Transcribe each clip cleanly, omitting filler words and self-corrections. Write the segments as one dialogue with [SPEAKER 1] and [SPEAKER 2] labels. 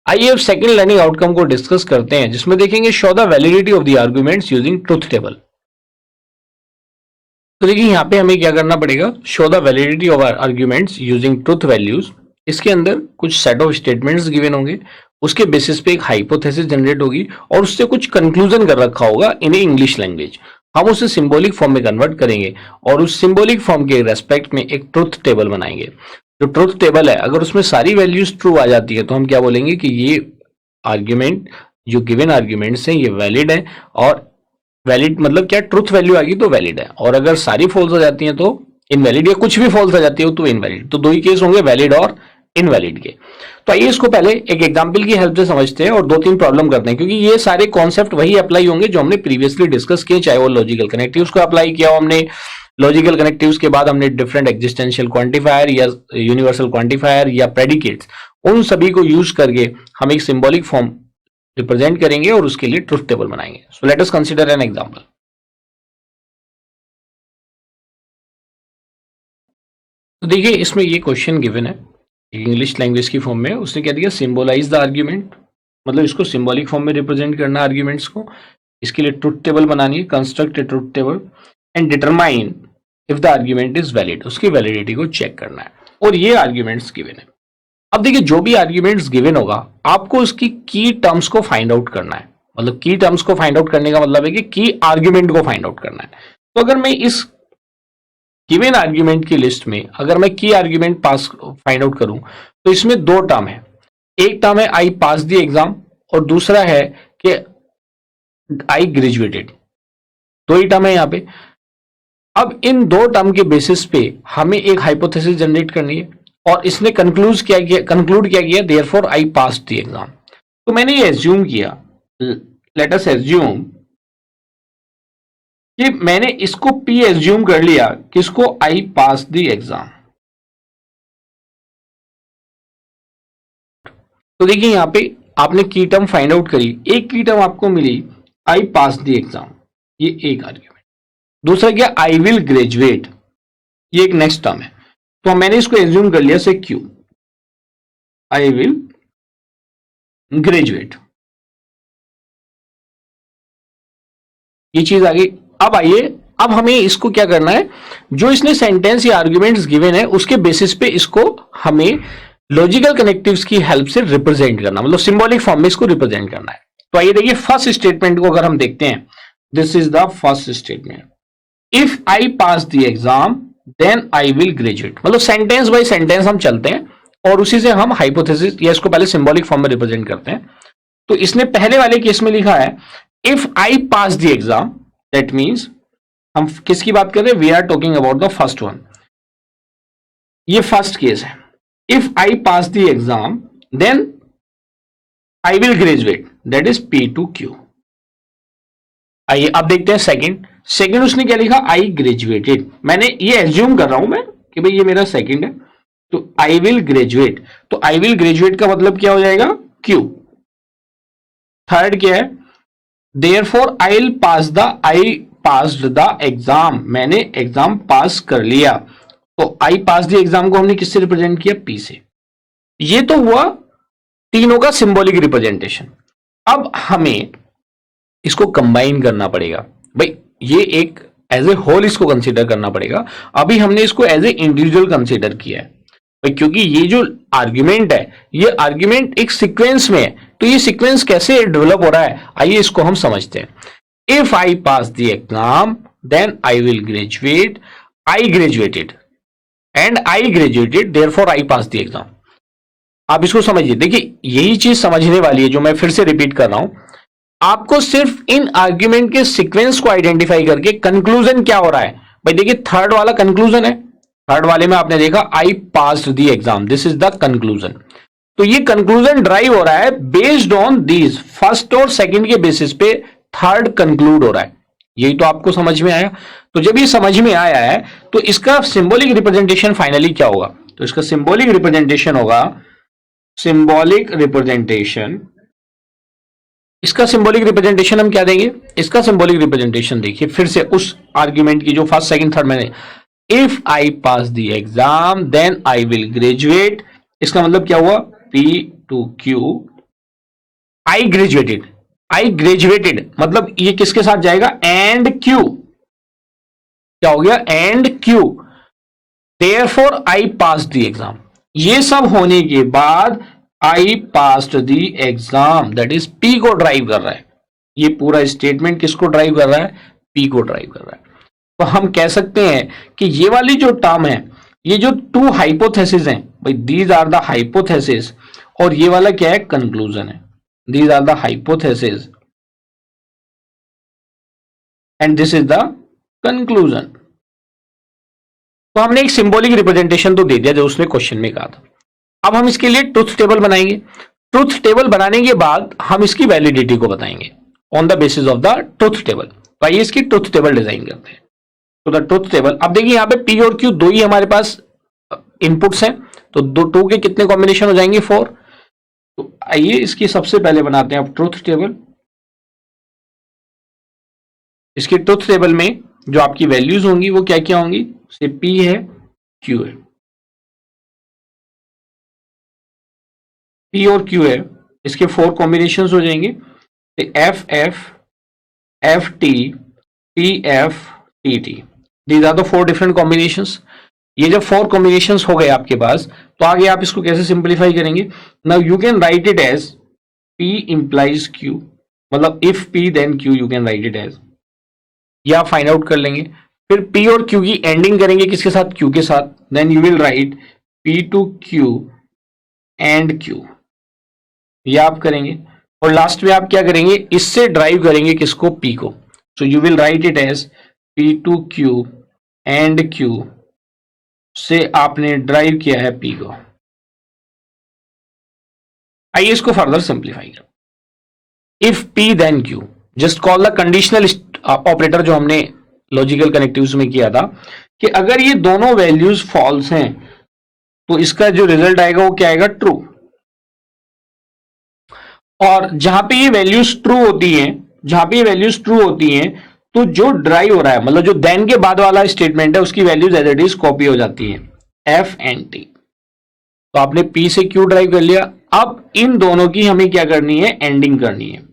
[SPEAKER 1] आइए अब second learning outcome को डिस्कस करते हैं, जिसमें देखेंगे show the validity of the arguments using truth table. तो देखिए यहाँ पे हमें क्या करना पड़ेगा, show the validity of arguments using truth values. इसके अंदर कुछ सेट ऑफ स्टेटमेंट्स गिवन होंगे, उसके बेसिस पे एक हाइपोथेसिस जनरेट होगी और उससे कुछ कंक्लूजन कर रखा होगा इन इंग्लिश लैंग्वेज। हम उसे सिंबॉलिक फॉर्म में कन्वर्ट करेंगे और उस सिंबॉलिक फॉर्म के रेस्पेक्ट में एक ट्रुथ टेबल बनाएंगे। जो ट्रुथ टेबल है, अगर उसमें सारी वैल्यूज ट्रू आ जाती है तो हम क्या बोलेंगे कि ये आर्ग्यूमेंट, जो गिवन आर्ग्यूमेंट्स हैं ये वैलिड है। और वैलिड मतलब क्या, ट्रुथ वैल्यू आ गई तो वैलिड है, और अगर सारी फॉल्स आ जाती हैं तो इनवैलिड, या कुछ भी फॉल्स आ जाती है तो इनवैलिड। तो दो ही केस होंगे, वैलिड और इनवैलिड के। तो आइए इसको पहले एक एग्जांपल की हेल्प से समझते हैं और दो तीन प्रॉब्लम करते हैं, क्योंकि ये सारे कॉन्सेप्ट वही अप्लाई होंगे जो हमने प्रीवियसली डिस्कस किए, चाहे वो लॉजिकल कनेक्टिव्स को अप्लाई किया हो हमने। लॉजिकल कनेक्टिव्स के बाद हमने डिफरेंट एग्जिस्टेंशियल क्वांटिफायर या यूनिवर्सल क्वांटिफायर या प्रेडिकेट्स, उन सभी को यूज करके हम एक सिंबॉलिक फॉर्म रिप्रेजेंट करेंगे और उसके लिए ट्रुथ टेबल बनाएंगे। सो let us consider an example. तो देखिए इसमें ये क्वेश्चन गिवन है इंग्लिश लैंग्वेज की फॉर्म में। उसने क्या दिया, सिंबलाइज द आर्ग्यूमेंट, मतलब इसको सिंबॉलिक फॉर्म में रिप्रेजेंट करना आर्ग्यूमेंट्स को। इसके लिए ट्रुथ टेबल बनानी है, construct A truth table and determine if the argument is valid, उसकी वैलिडिटी को चेक करना है। और ये आर्ग्यूमेंट्स गिवन है। अब देखिए जो भी आर्ग्यूमेंट्स गिवन होगा आपको उसकी की टर्म्स को फाइंड आउट करना है। मतलब की टर्म्स को फाइंड आउट करने का मतलब है कि की आर्ग्यूमेंट को फाइंड आउट करना है। तो अगर मैं इस गिवन आर्ग्यूमेंट की लिस्ट में अगर मैं की आर्ग्यूमेंट पास फाइंड आउट करूं तो इसमें दो टर्म है। एक टर्म है आई पास द एग्जाम और दूसरा है कि आई ग्रेजुएटेड। दो ही टर्म है यहां पे। अब इन दो टर्म के बेसिस पे हमें एक हाइपोथेसिस जनरेट करनी है और इसने कंक्लूड क्या किया therefore I pass the exam. तो मैंने ये एज्यूम किया, लेट अस एज्यूम कि मैंने इसको पी एज्यूम कर लिया, किसको, आई पास द एग्जाम। तो देखिए यहां पे आपने की टर्म फाइंड आउट करी, एक की टर्म आपको मिली आई पास द एग्जाम, ये एक आर्ग्यूमेंट। दूसरा क्या, आई विल ग्रेजुएट, ये एक नेक्स्ट टर्म है। तो मैंने इसको एज्यूम कर लिया से क्यू, आई विल ग्रेजुएट, ये चीज आ गई। अब आइए, अब हमें इसको क्या करना है, जो इसने सेंटेंस या आर्ग्यूमेंट्स गिवन है उसके बेसिस पे इसको हमें लॉजिकल कनेक्टिव्स की हेल्प से रिप्रेजेंट करना, मतलब सिंबॉलिक फॉर्म में इसको रिप्रेजेंट करना है। तो आइए देखिए फर्स्ट स्टेटमेंट को अगर हम देखते हैं, this is the first statement, if I pass the exam then I will graduate. मतलब सेंटेंस बाय सेंटेंस हम चलते हैं और उसी से हम हाइपोथेसिस या इसको पहले सिंबॉलिक फॉर्म में रिप्रेजेंट करते हैं। तो इसने पहले वाले केस में लिखा है if I pass the exam, that means हम किसकी बात कर रहे हैं, we are talking about the first one. ये फर्स्ट केस है, if I pass the exam then I will graduate, that is P to Q. आइए अब देखते हैं सेकंड उसने क्या लिखा, आई ग्रेजुएटेड। मैंने ये एज्यूम कर रहा हूं मैं कि भाई ये मेरा सेकंड है, तो आई विल ग्रेजुएट, तो आई विल ग्रेजुएट का मतलब क्या हो जाएगा, क्यू। थर्ड क्या है, therefore I will pass the, I passed the exam, मैंने एग्जाम पास कर लिया। तो आई पास द एग्जाम को हमने किससे रिप्रेजेंट किया, पी से। ये तो हुआ तीनों का सिंबॉलिक रिप्रेजेंटेशन। अब हमें इसको कंबाइन करना पड़ेगा भाई, ये एक एज ए होल इसको कंसीडर करना पड़ेगा। अभी हमने इसको एज ए इंडिविजुअल कंसीडर किया है भाई, क्योंकि ये जो आर्ग्यूमेंट है ये आर्ग्यूमेंट एक सीक्वेंस में है। तो ये सीक्वेंस कैसे डेवलप हो रहा है, आइए इसको हम समझते हैं। If I pass the exam, then I will graduate. I graduated and I graduated, therefore I passed the exam. आप इसको समझिए, देखिए यही चीज समझने वाली है जो मैं फिर से रिपीट कर रहा हूं। आपको सिर्फ इन आर्ग्यूमेंट के सीक्वेंस को आइडेंटिफाई करके कंक्लूजन क्या हो रहा है भाई, देखिए थर्ड वाला कंक्लूजन है। थर्ड वाले में आपने देखा I passed the exam, this is the conclusion. तो ये कंक्लूजन ड्राइव हो रहा है बेस्ड ऑन दीज, फर्स्ट और सेकंड के बेसिस पे थर्ड कंक्लूड हो रहा है। यही तो आपको समझ में आया। तो जब ये समझ में आया है तो इसका सिंबॉलिक रिप्रेजेंटेशन फाइनली क्या होगा, तो इसका सिंबॉलिक रिप्रेजेंटेशन होगा, सिंबॉलिक रिप्रेजेंटेशन, इसका सिंबॉलिक रिप्रेजेंटेशन हम क्या देंगे, इसका सिंबॉलिक रिप्रेजेंटेशन देखिए फिर से उस आर्ग्यूमेंट की जो फर्स्ट सेकंड थर्ड मैंने, if I pass the exam then I will graduate, इसका मतलब क्या हुआ, P to Q I graduated मतलब ये किसके साथ जाएगा, एंड क्यू, क्या हो गया, and Q, therefore I pass the exam. ये सब होने के बाद I passed the exam, that is P को ड्राइव कर रहा है। ये पूरा स्टेटमेंट किसको ड्राइव कर रहा है, पी को ड्राइव कर रहा है। तो हम कह सकते हैं कि ये वाली जो टर्म है, ये जो टू हाइपोथेसिस हैं भाई, दीज आर द हाइपोथेसिस, और ये वाला क्या है, कंक्लूजन है। These are the hypothesis and this is the conclusion. तो हमने एक सिंबॉलिक रिप्रेजेंटेशन तो दे दिया जो उसने क्वेश्चन में कहा था। अब हम इसके लिए ट्रुथ टेबल बनाएंगे। ट्रुथ टेबल बनाने के बाद हम इसकी वैलिडिटी को बताएंगे on the basis of the truth table. तो आइए इसकी ट्रुथ टेबल डिजाइन करते हैं। तो द ट्रुथ टेबल, अब देखिए यहाँ पे पी और क्यू दो ही हमारे पास इनपुट्स हैं, तो दो टू के कितने कॉम्बिनेशन हो जाएंगे, 4। तो आइए इसकी सबसे पहले बनाते हैं अब ट्रुथ टेबल। इसकी ट्रुथ टेबल में जो आपकी वैल्यूज होंगी वो क्या क्या होंगी, से पी है, क्यू है, पी और क्यू है, इसके 4 कॉम्बिनेशंस हो जाएंगे, F F, F T, T F, T T. These are the 4 different combinations. ये जब 4 कॉम्बिनेशंस हो गए आपके पास, तो आगे आप इसको कैसे सिंप्लीफाई करेंगे, now you can write it as P implies Q, मतलब if P then Q, you can write it as, या फाइंड आउट कर लेंगे। फिर P और Q की एंडिंग करेंगे किसके साथ, Q के साथ, then you will write P to Q and Q, ये आप करेंगे। और लास्ट में आप क्या करेंगे, इससे ड्राइव करेंगे किसको, P को। So you will write it as P to Q and Q से आपने ड्राइव किया है P को। आइए इसको फर्दर सिंप्लीफाई करो। If P then Q, just call the conditional operator जो हमने लॉजिकल कनेक्टिव्स में किया था, कि अगर ये दोनों वैल्यूज फॉल्स हैं तो इसका जो रिजल्ट आएगा वो क्या आएगा, ट्रू। और जहां पे ये वैल्यूज ट्रू होती हैं, जहां पे ये वैल्यूज ट्रू होती हैं, तो जो ड्राइव हो रहा है, मतलब जो देन के बाद वाला स्टेटमेंट है, उसकी values as it is copy हो जाती है, एफ एंड टी। तो आपने P से Q ड्राइव कर लिया। अब इन दोनों की हमें क्या करनी है, एंडिंग करनी है।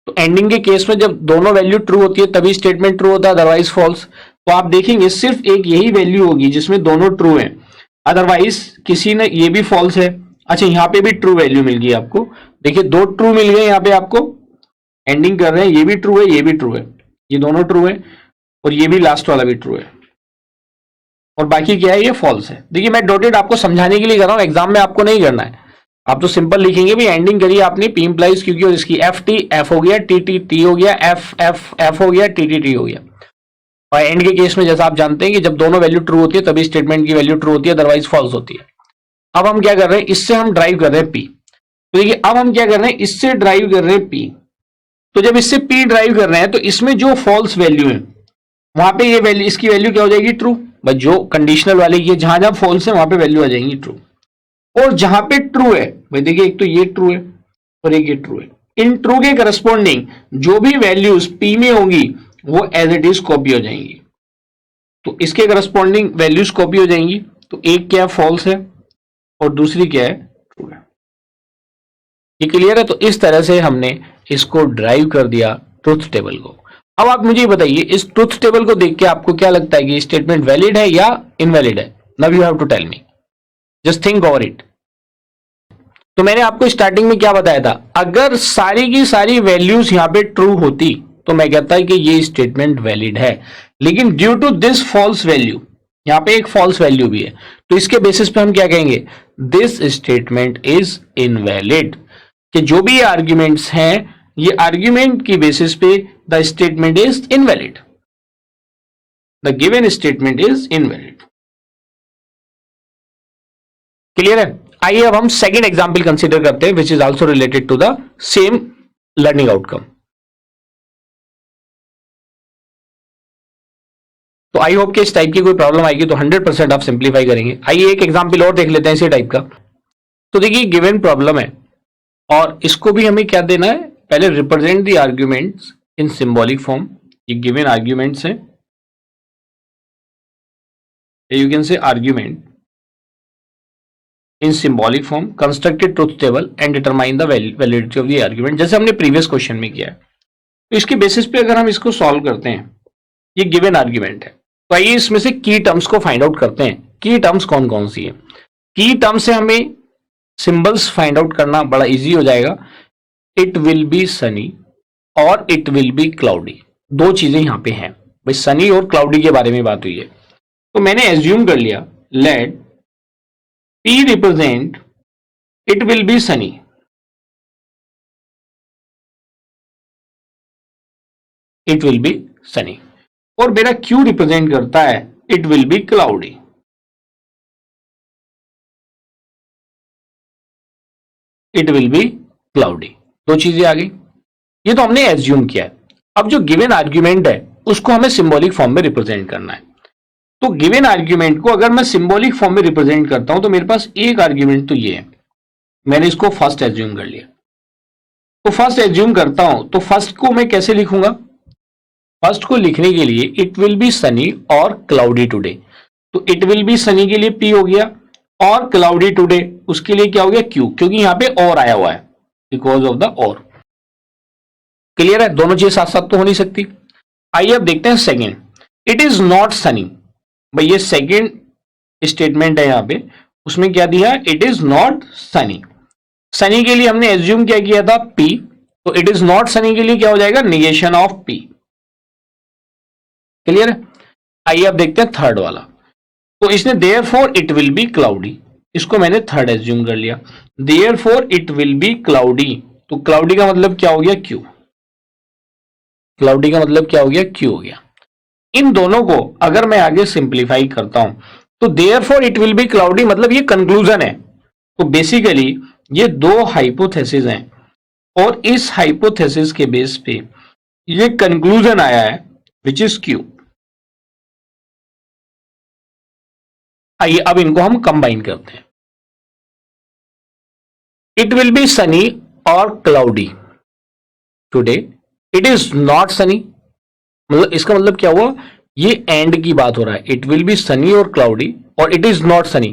[SPEAKER 1] तो एंडिंग के केस में जब दोनों वैल्यू ट्रू होती है तभी स्टेटमेंट ट्रू होता है, अदरवाइज फॉल्स। तो आप देखेंगे सिर्फ एक यही वैल्यू होगी जिसमें दोनों ट्रू है, अदरवाइज किसी ने, ये भी फॉल्स है। अच्छा, यहाँ पे भी ट्रू वैल्यू मिल गई आपको, देखिए 2 ट्रू मिल गए यहाँ पे आपको, एंडिंग कर रहे हैं, ये भी ट्रू है, ये भी ट्रू है, ये दोनों ट्रू है, और ये भी लास्ट वाला भी ट्रू है, और बाकी क्या है, ये फॉल्स है। देखिए मैं डॉटेड आपको समझाने के लिए कर रहा हूं, एग्जाम में आपको नहीं करना है। आप तो सिंपल लिखेंगे भी, एंडिंग करिए आपने P इंप्लाइज क्योंकि, और इसकी एफ टी एफ हो गया, टी टी टी हो गया, एफ एफ एफ हो गया, टी टी टी हो गया। और एंड के केस में जैसा आप जानते हैं कि जब दोनों वैल्यू ट्रू होती है तभी स्टेटमेंट की वैल्यू ट्रू होती है, अदरवाइज फॉल्स होती है। अब हम क्या कर रहे हैं, इससे हम ड्राइव कर रहे हैं P। तो देखिए अब हम क्या कर रहे हैं, इससे ड्राइव कर रहे हैं P। तो जब इससे P ड्राइव कर रहे हैं तो इसमें जो फॉल्स वैल्यू है वहां पे ये वैल्यू, इसकी वैल्यू क्या हो जाएगी, ट्रू। बस जो कंडीशनल वाले की जहां जहां फॉल्स है वहां पे वैल्यू आ जाएंगी ट्रू। और जहां पे ट्रू है भाई, देखिए एक तो ये ट्रू है और एक ये ट्रू है, इन ट्रू के करस्पॉन्डिंग जो भी वैल्यूज P में होंगी वो एज इट इज कॉपी हो जाएंगी। तो इसके करस्पॉन्डिंग वैल्यूज कॉपी हो जाएंगी। तो एक क्या फॉल्स है और दूसरी क्या है, ट्रू है। ये क्लियर है। तो इस तरह से हमने इसको ड्राइव कर दिया ट्रुथ टेबल को। अब आप मुझे बताइए, इस ट्रुथ टेबल को देख के आपको क्या लगता है कि स्टेटमेंट वैलिड है या इनवैलिड है? Now you have to tell me, just think over it. तो मैंने आपको स्टार्टिंग में क्या बताया था, अगर सारी की सारी वैल्यूज यहां पे ट्रू होती तो मैं कहता है कि ये स्टेटमेंट वैलिड है, लेकिन due to this false value, यहां पे एक फॉल्स वैल्यू भी है, तो इसके बेसिस पे हम क्या कहेंगे, दिस स्टेटमेंट इज इनवैलिड। कि जो भी आर्ग्यूमेंट्स हैं, ये आर्ग्यूमेंट की बेसिस पे the statement is invalid, the given statement is invalid. Clear है। आइए अब हम सेकेंड एग्जाम्पल कंसिडर करते हैं, which is also related to the same learning outcome. तो आई होप कि इस टाइप की कोई प्रॉब्लम आएगी तो 100% आप सिंप्लीफाई करेंगे। आइए एक एग्जाम्पल और देख लेते हैं इसी टाइप का। तो देखिए गिवन प्रॉब्लम है और इसको भी हमें क्या देना है, पहले represent the arguments in symbolic form. ये गिवन आर्ग्यूमेंट्स हैं, you can say argument, in symbolic form, constructed truth table and determine the validity of the argument, जैसे हमने प्रीवियस क्वेश्चन में किया है। तो इसके बेसिस पे अगर हम इसको सॉल्व करते हैं, ये गिवन आर्ग्यूमेंट है, तो आइए इसमें से की टर्म्स को फाइंड आउट करते हैं। की टर्म्स कौन कौन सी है? की टर्म से हमें सिंबल्स फाइंड आउट करना बड़ा इजी हो जाएगा। इट विल बी सनी और इट विल बी क्लाउडी, दो चीजें यहां पे हैं भाई, सनी और क्लाउडी के बारे में बात हुई है। तो मैंने एज्यूम कर लिया, let P represent it will be sunny, it will be sunny, और मेरा क्यू रिप्रेजेंट करता है it will be cloudy. It will be cloudy, दो चीजें आ गई। ये तो हमने एज्यूम किया है। अब जो गिवन आर्ग्यूमेंट है उसको हमें सिंबॉलिक फॉर्म में रिप्रेजेंट करना है। तो गिवन आर्ग्यूमेंट को अगर मैं सिंबॉलिक फॉर्म में रिप्रेजेंट करता हूं तो मेरे पास एक आर्ग्यूमेंट तो ये है, मैंने इसको फर्स्ट एज्यूम कर लिया। तो फर्स्ट एज्यूम करता हूं तो फर्स्ट को मैं कैसे लिखूंगा? फर्स्ट को लिखने के लिए इट विल बी सनी और क्लाउडी टुडे, तो इट विल बी सनी के लिए पी हो गया और क्लाउडी टुडे उसके लिए क्या हो गया? क्यू, क्योंकि यहां पे और आया हुआ है बिकॉज ऑफ द और। क्लियर है? दोनों चीजें साथ साथ तो हो नहीं सकती। आइए अब देखते हैं second, it is not Sunny. भाई ये सेकेंड स्टेटमेंट है यहां पे, उसमें क्या दिया? It is not Sunny. Sunny के लिए हमने एज्यूम क्या किया था? पी, तो इट इज नॉट सनी के लिए क्या हो जाएगा? Negation of P. क्लियर है? आइए अब देखते हैं थर्ड वाला। तो इसने therefore it will be cloudy, इसको मैंने थर्ड एज्यूम कर लिया। Therefore it will be cloudy, तो क्लाउडी का मतलब क्या हो गया? क्यू। क्लाउडी का मतलब क्या हो गया? क्यू हो गया। इन दोनों को अगर मैं आगे सिंप्लीफाई करता हूं तो therefore it will be cloudy मतलब ये कंक्लूजन है। तो बेसिकली ये दो हाइपोथेसिस हैं और इस हाइपोथेसिस के बेस पे ये कंक्लूजन आया है विच इज क्यू। आइए अब इनको हम कंबाइन करते हैं। इट विल बी सनी और cloudy today, it is not Sunny, मतलब इसका मतलब क्या हुआ? ये एंड की बात हो रहा है, इट विल बी सनी और क्लाउडी और इट इज नॉट सनी।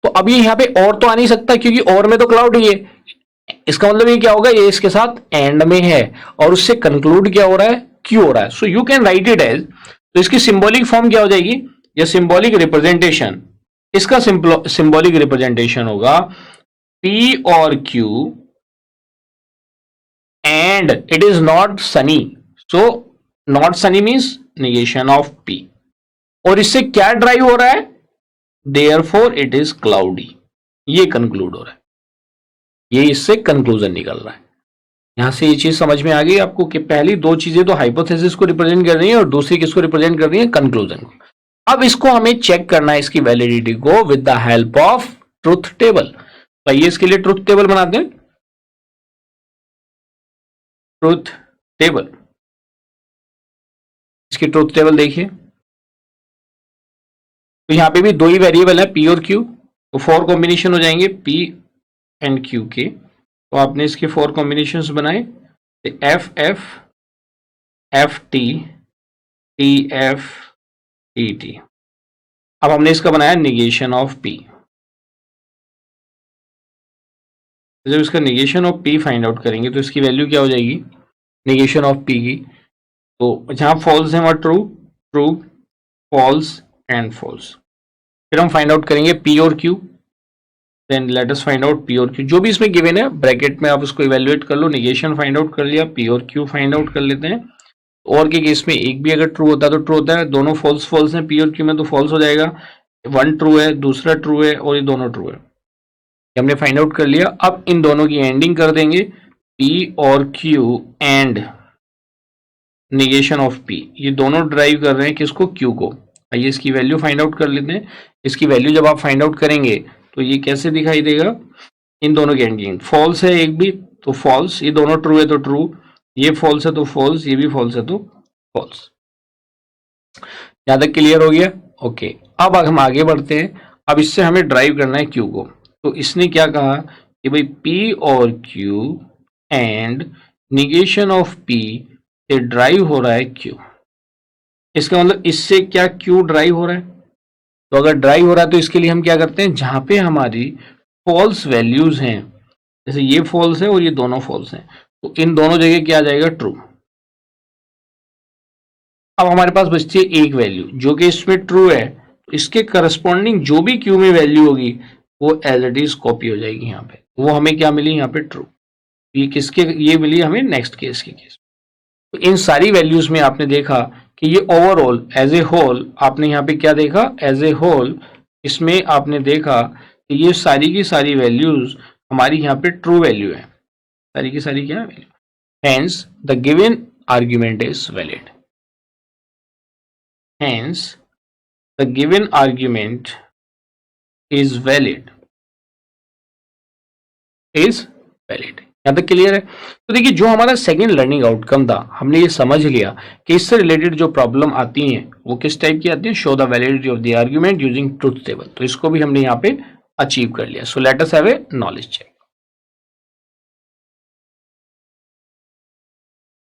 [SPEAKER 1] तो अब ये यहां पे और तो आ नहीं सकता क्योंकि और में तो क्लाउडी है, इसका मतलब ये क्या होगा? ये इसके साथ एंड में है और उससे कंक्लूड क्या हो रहा है? क्यू हो रहा है। So you can write it as, तो इसकी सिंबॉलिक फॉर्म क्या हो जाएगी? या सिंबॉलिक रिप्रेजेंटेशन, इसका सिंबॉलिक रिप्रेजेंटेशन होगा पी और Q and it is not sunny, so not sunny means negation of P, और इससे क्या ड्राइव हो रहा है? देयरफॉर इट इज क्लाउडी, ये कंक्लूड हो रहा है, ये इससे कंक्लूजन निकल रहा है। यहां से ये चीज समझ में आ गई आपको कि पहली दो चीजें तो हाइपोथेसिस को रिप्रेजेंट कर रही है और दूसरी किसको रिप्रेजेंट कर रही है? कंक्लूजन को। अब इसको हमें चेक करना है इसकी वैलिडिटी को with the help of truth table. तो ये इसके लिए ट्रुथ टेबल बनाते हैं। ट्रुथ टेबल, इसकी ट्रुथ टेबल देखिए, तो यहां पे भी दो ही वेरिएबल है पी और क्यू, तो 4 कॉम्बिनेशन हो जाएंगे पी एंड क्यू के। तो आपने इसके 4 कॉम्बिनेशंस बनाए, F F F T T F T T. अब हमने इसका बनाया निगेशन ऑफ पी। जब इसका negation of P find out करेंगे तो इसकी वैल्यू क्या हो जाएगी? निगेशन ऑफ पी की, तो जहां फॉल्स है वहां true, true, false and false. फिर हम फाइंड आउट करेंगे पी और Q, then let us find out P और क्यू, जो भी इसमें गिवन है ब्रैकेट में आप उसको इवेल्युएट कर लो। निगेशन फाइंड आउट कर लिया, पी और क्यू फाइंड आउट कर लेते हैं। और के केस में एक भी अगर ट्रू होता है तो ट्रू होता है, दोनों फॉल्स फॉल्स हैं पी और क्यू में तो फॉल्स हो जाएगा। वन ट्रू है, दूसरा ट्रू है और ये दोनों ट्रू है, हमने फाइंड आउट कर लिया। अब इन दोनों की एंडिंग कर देंगे पी और Q and negation of P, ये दोनों ड्राइव कर रहे हैं किसको? क्यू को। आइए इसकी वैल्यू फाइंड आउट कर लेते हैं। इसकी वैल्यू जब आप फाइंड आउट करेंगे तो ये कैसे दिखाई देगा? इन दोनों की एंडिंग फॉल्स है एक भी तो फॉल्स, ये दोनों ट्रू है तो ट्रू, ये फॉल्स है तो फॉल्स, ये भी फॉल्स है तो फॉल्स। यहां तक क्लियर हो गया? ओके, अब हम आगे बढ़ते हैं। अब इससे हमें ड्राइव करना है क्यू को। तो इसने क्या कहा कि भाई पी और Q and negation of P से ड्राइव हो रहा है क्यू। इसका मतलब इससे क्या क्यू ड्राइव हो रहा है? तो अगर ड्राइव हो रहा है तो इसके लिए हम क्या करते हैं? जहां पे हमारी फॉल्स वैल्यूज हैं, जैसे ये फॉल्स है और ये दोनों फॉल्स हैं, तो इन दोनों जगह क्या आ जाएगा, ट्रू। अब हमारे पास बचती है एक वैल्यू जो कि इसमें ट्रू है, तो इसके करस्पॉन्डिंग जो भी क्यू में वैल्यू होगी वो एज इट इज कॉपी हो जाएगी यहाँ पे, वो हमें क्या मिली यहाँ पे, ट्रू। ये किसके, ये मिली हमें नेक्स्ट केस के केस। तो इन सारी वैल्यूज में आपने देखा कि ये ओवरऑल एज ए होल, आपने यहाँ पे क्या देखा, एज ए होल इसमें आपने देखा कि ये सारी की सारी वैल्यूज हमारी यहाँ पे ट्रू वैल्यू है, सारी की सारी क्या value, hence the given argument is valid, hence the given argument is valid, is valid. यहां तक क्लियर है? तो देखिए जो हमारा सेकंड लर्निंग आउटकम था, हमने ये समझ लिया कि इससे रिलेटेड जो प्रॉब्लम आती हैं वो किस टाइप की आती है, show the validity of the argument using truth table. तो इसको भी हमने यहाँ पे अचीव कर लिया। So let us have a knowledge check.